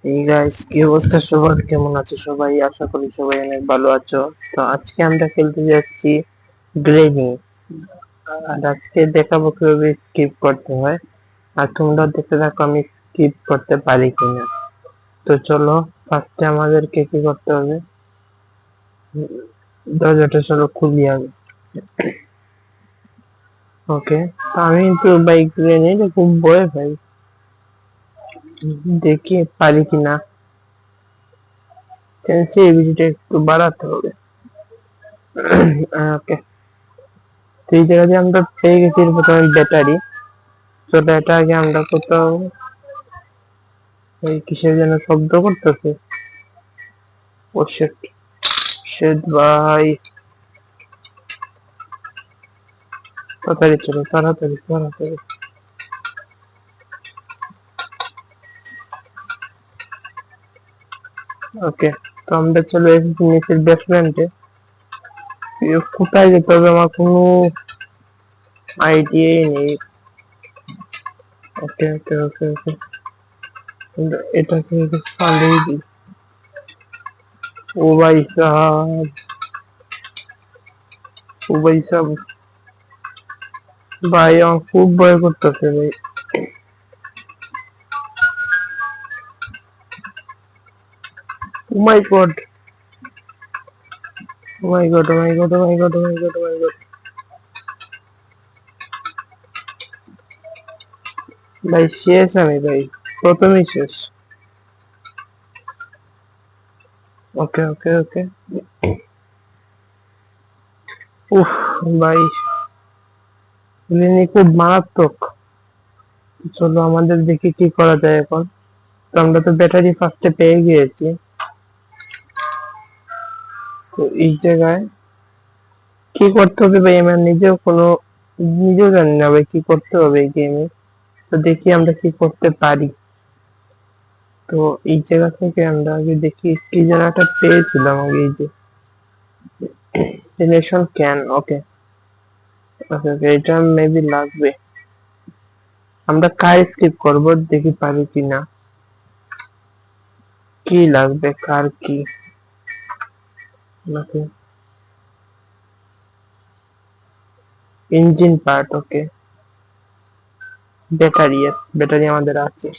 এই গাইস, কি অবস্থা সবার? কেমন আছো সবাই? আশা করি সবাই অনেক ভালো আছো। তো আজকে আমরা খেলতে যাচ্ছি গ্রেনি। আর আজকে দেখাবো কিভাবে স্কিপ করতে হয়। আর তোমরা দেখতে থাকো আমি স্কিপ করতে পারি কিনা। তো চলো, ফার্স্টে আমাদেরকে কি করতে হবে, দরজাটা চলো খুলি আগে। ওকে, তো আমি কিন্তু ভাই গ্রেনি খুব ভয় ভাই, দেখি পারি কিনা। সেন্সিটিভিটিটা একটু বাড়াতে হবে। ওকে, তো এই জায়গাতে আমরা পেয়ে গেছি প্রথমে ব্যাটারি। তো এটা আগে আমরা কোথাও, ওই কিসের যেন শব্দ করতেছে। ও শিট, শিট ভাই, তাড়াতাড়ি চলো, তাড়াতাড়ি তাড়াতাড়ি। ওকে, তো আমরা চলে এসেছি নিচের বেসমেন্টে। কোথায় যেতে হবে আমার কোনো আইডিয়াই নেই। ওকে ওকে ওকে ওকে, এটাকে পালিয়ে দিই। ও ভাই সাহাব, ও ভাই সাহাব, ভাই আমার খুব ভয় করতেছে ভাই। ও মাই গড, ও মাই গড, ও মাই গড, ও মাই গড, ও মাই গড, ও মাই গড। ভাই শেষ আমি ভাই, প্রথমেই শেষ। ওকে ওকে ওকে, উফ ভাই, লিনি খুব মারাত্মক। চলো আমাদের দেখি কি করা যায় এখন। তো আমরা তো ব্যাটারি ফার্স্টে পেয়ে গিয়েছি। তো এই জায়গায় কি করতে হবে ভাই, আমার নিজেও জানি না ভাই কি করতে হবে এই গেমে। তো দেখি আমরা কি করতে পারি। তো এই জায়গা থেকে আমরা আগে দেখি কি যেন একটা পেয়েছিলাম আগে, এই যে রিলেশন ক্যান। ওকে ওকে ওকে, এটা মেবি লাগবে। আমরা কার স্কিপ করবো, দেখি পারি কিনা। কি লাগবে, কার কি? ওকে, ইঞ্জিন পার্ট। ওকে, ব্যাটারি, ব্যাটারি আমাদের আছে।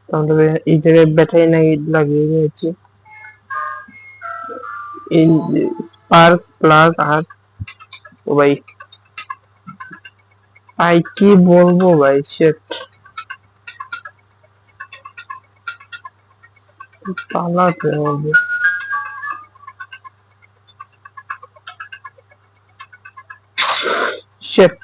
তো আমরা এই জায়গায় ব্যাটারি লাগিয়ে দিয়েছি। এই স্পার্ক প্লাগ আর, ও ভাই, ভাই কি বলবো ভাই, সেট পালাতে হবে। সেট,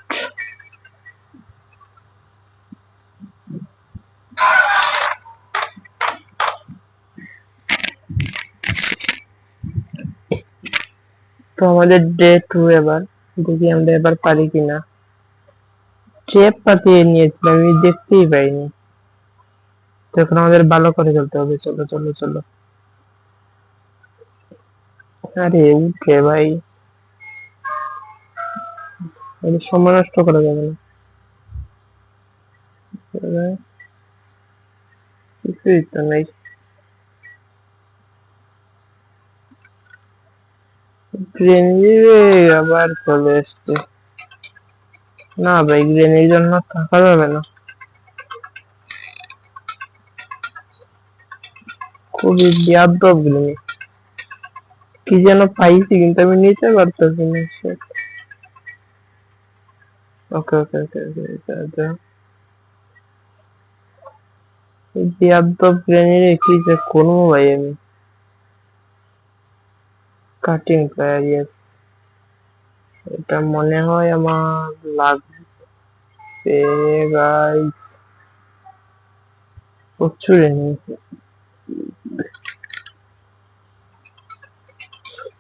তো আমাদের ডে 2 এবার, দেখি আমরা এবার পারি কিনা। ট্রেপ পাতিয়ে নিয়েছিলাম, আমি দেখতেই পাইনি। তো এখন আমাদের ভালো করে চলতে হবে, চলো চলো চলো। আরে উঠে ভাই, এটা সময় নষ্ট করা যাবে না। কিছুই তো নেই। গ্রেনেড আবার চলে এসছে। না ভাই, গ্রেনেড জন্য থাকা যাবে না, খুবই বেয়াদব গ্রেনেড। কি যেন পাইছি কিন্তু আমি নিতে পারতেছি না। ওকে ওকে ওকে ওকে, বেয়াদব গ্রেনেড কি যে করবো ভাই আমি। কাটিং প্লায়ার, ইয়েস, এটা মনে হয় আমার লাগবে গাই। প্রচুর enemy।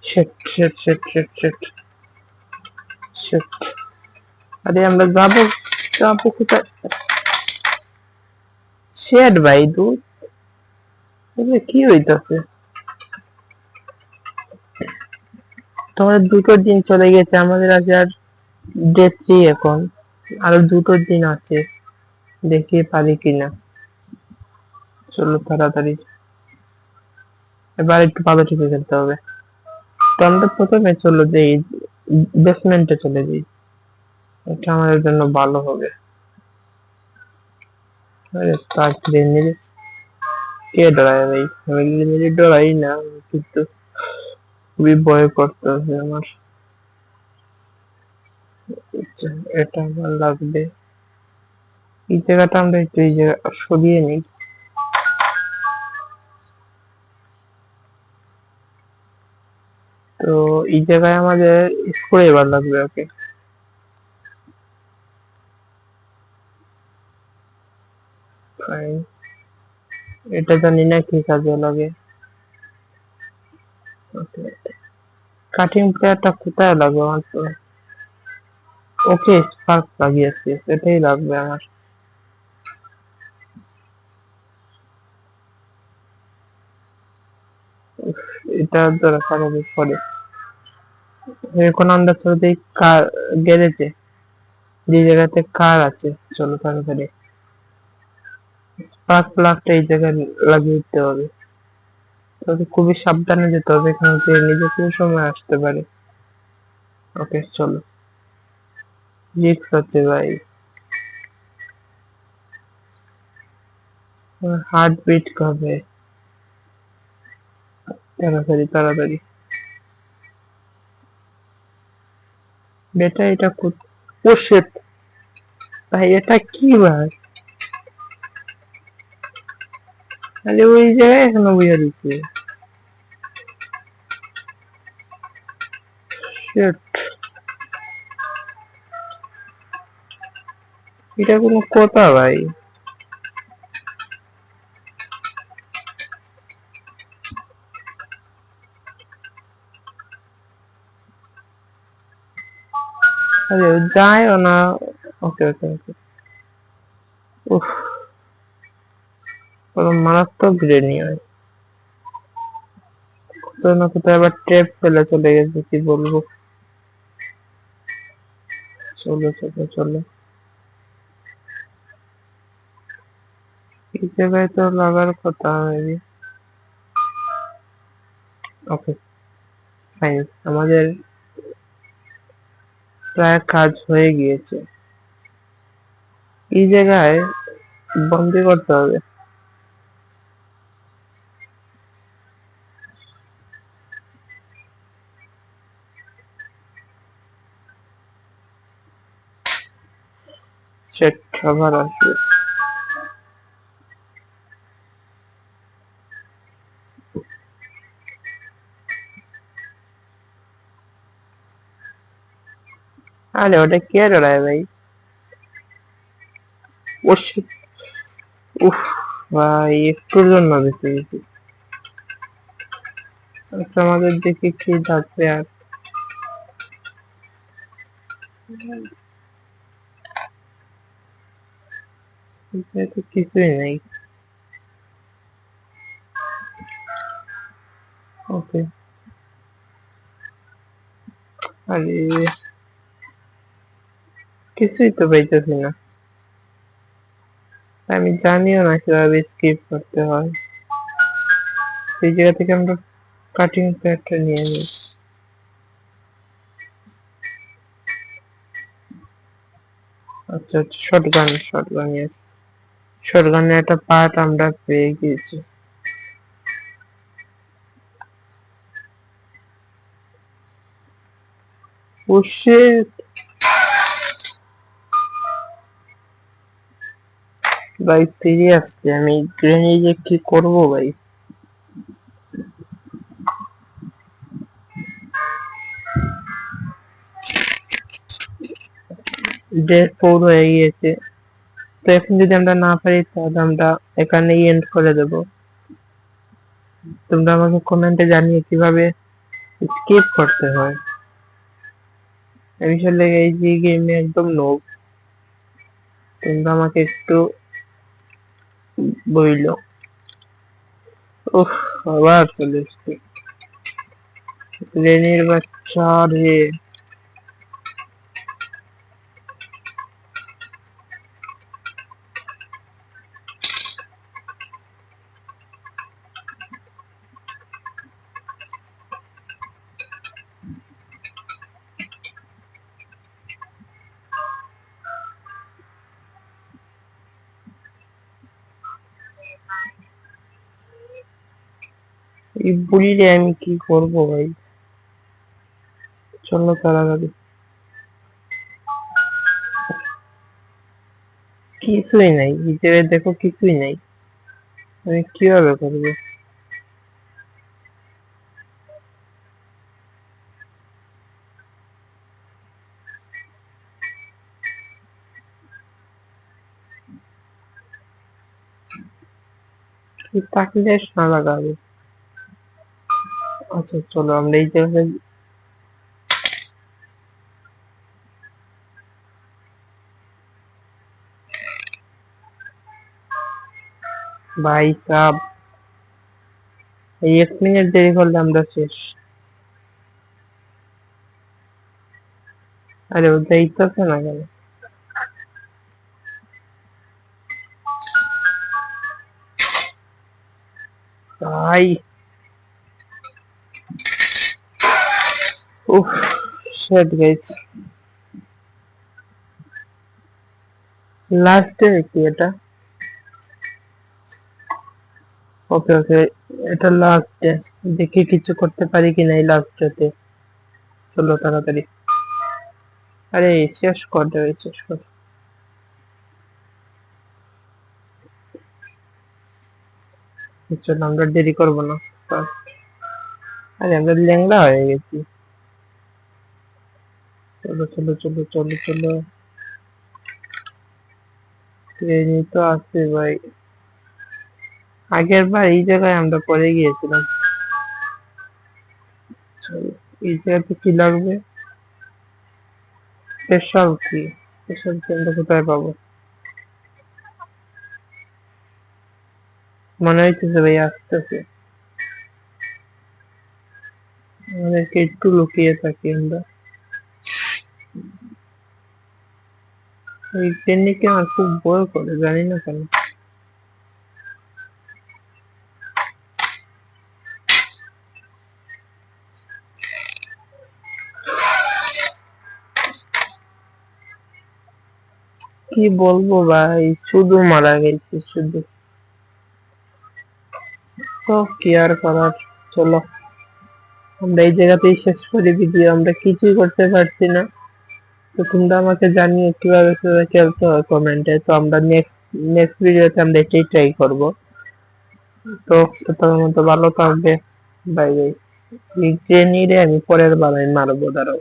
Shit, shit, shit, shit, shit, shit। আরে আমরা যাবো, যাবো কোথায়? শেড ভাই, দূর, এগুলো কি হইতাছে? তোমার দুটো দিন চলে গেছে, আমাদের আজ আর ডে 3 এখন, আরো দুটো দিন আছে। দেখি পারি কিনা। চলো তাড়াতাড়ি, এবার একটু ভালো ঠিক খেলতে হবে। তো আমরা প্রথমে চলো যে বেসমেন্টে চলে যাই, এটা আমাদের জন্য ভালো হবে। আরে কাজ নিয়ে কে ডরায় ভাই, আমি নিজে ডরাই না, কিন্তু খুবই ভয় করতেছে আমার। আচ্ছা, এটা আমার লাগবে। এই জায়গাটা আমরা একটু এই জায়গা সরিয়ে নিই। তো এই জায়গায় আমাদের স্ক্রু এবার লাগবে। ওকে ফাইন, এটা জানি না কি কাজে লাগে। ওকে, কাটিং প্লেয়ারটা কোথায় লাগবে আমার তো? ওকে স্পার্ক লাগিয়েছি, এটাই লাগবে আমার। এটা দরকার হবে পরে। এখন আমরা চলে যাই কার গ্যারেজে, যে জায়গাতে কার আছে। চলো তাড়াতাড়ি স্পার্ক প্লাগটা এই জায়গায় লাগিয়ে দিতে হবে। তবে খুবই সাবধানে যেতে হবে, এখান থেকে নিজে কোনো সময় আসতে পারে। ওকে চলো, রিস্ক হচ্ছে ভাই। হার্ট বিট কবে? তাড়াতাড়ি তাড়াতাড়ি বেটা, এটা ও শিট ভাই, এটা কি ভাই? আরে ওই জায়গায় এখনো বুঝে দিচ্ছে। শিট, এটা কোনো কথা ভাই? আরে যায়ও না। ওকে ওকে ওকে। উফ, বড় মারাত্মক গ্রেনি হয়। কোথাও না কোথাও আবার ট্রেপ ফেলে চলে গেছে, কি বলবো। চলো চলো চলো, এই জায়গায় তো লাগার কথা মেবি। ওকে ফাইন, আমাদের প্রায় কাজ হয়ে গিয়েছে। এই জায়গায় বন্দি করতে হবে। সেট আবার আসবে। আরে ওটা কে ডরায় ভাই? ও shit, উফ ভাই, একটুর জন্য বেঁচে গেছি। আচ্ছা, আমাদের দেখি কি যাচ্ছে আর। এখানে তো কিছুই নেই। ওকে, আরে কিছুই তো পাইতেছি না। আমি জানিও না কিভাবে স্কিপ করতে হয়। এই জায়গা থেকে আমরা কাটিং প্যাডটা নিয়ে নিই। আচ্ছা আচ্ছা, শটগান শটগান, ইয়েস। শটগানের একটা পার্ট আমরা পেয়ে গিয়েছি। ও শিট ভাই, সিরিয়াসলি আমি গ্রেনেডে কি করব ভাই? ডে 4 হয়ে গিয়েছে। তো এখন যদি আমরা না পারি তাহলে আমরা এখানেই এন্ড করে দেব। তোমরা আমাকে কমেন্টে জানিয়ে কিভাবে স্কিপ করতে হয়। আমি আসলে এই যে গেমে একদম নোব, তোমরা আমাকে একটু বইলো। উফ, আবার চলে এসছে রেনির বাচ্চা রে। এই বুড়িরে আমি কি করবো ভাই? চলো তাড়াতাড়ি। কিছুই নাই ভিতরে, দেখো কিছুই নাই। আমি কিভাবে করবো? তাকলে না লাগাবে। আচ্ছা চলো আমরা এই জায়গায়। ভাই সাব, এই 1 মিনিট দেরি করলে আমরা শেষ। আরে ও যাইতেছে না কেন? ভাই উফ, শিট গাইস। লাস্টে কি এটা? ওকে ওকে, এটা লাস্টে। দেখি কিছু করতে পারি কিনা এই লাস্টে। চলো তাড়াতাড়ি। আরে শেষ কর দে, শেষ কর। চলো আমরা দেরি করবো না। আরে আমরা ল্যাংড়া হয়ে গেছি। চলো চলো চলো চলো চলো। ট্রেনই তো আসছে ভাই। আগের বার এই জায়গায় আমরা পরে গিয়েছিলাম। চলো, এই জায়গাতে কি লাগবে? স্পেশাল কি? স্পেশাল কি আমরা কোথায় পাবো? মনে হইতেছে ভাই আসতেছে। আমাদেরকে একটু লুকিয়ে থাকি আমরা। এই ট্রেনকে আমার খুব ভয় করে, জানি না কেন। কি বলবো ভাই, শুধু মারা গেছে শুধু। তো কি আর করার। চলো আমরা এই জায়গাতেই শেষ করি ভিডিও, আমরা কিছুই করতে পারছি না। তো তোমরা আমাকে জানিয়ে কিভাবে কিভাবে খেলতে হয় কমেন্টে, তো আমরা নেক্সট ভিডিওতে আমরা এটাই ট্রাই করবো। তো ততক্ষণ মতো ভালো থাকবে। Bye bye. এই ট্রেনিরে আমি পরের বার মারবো, দাঁড়াও।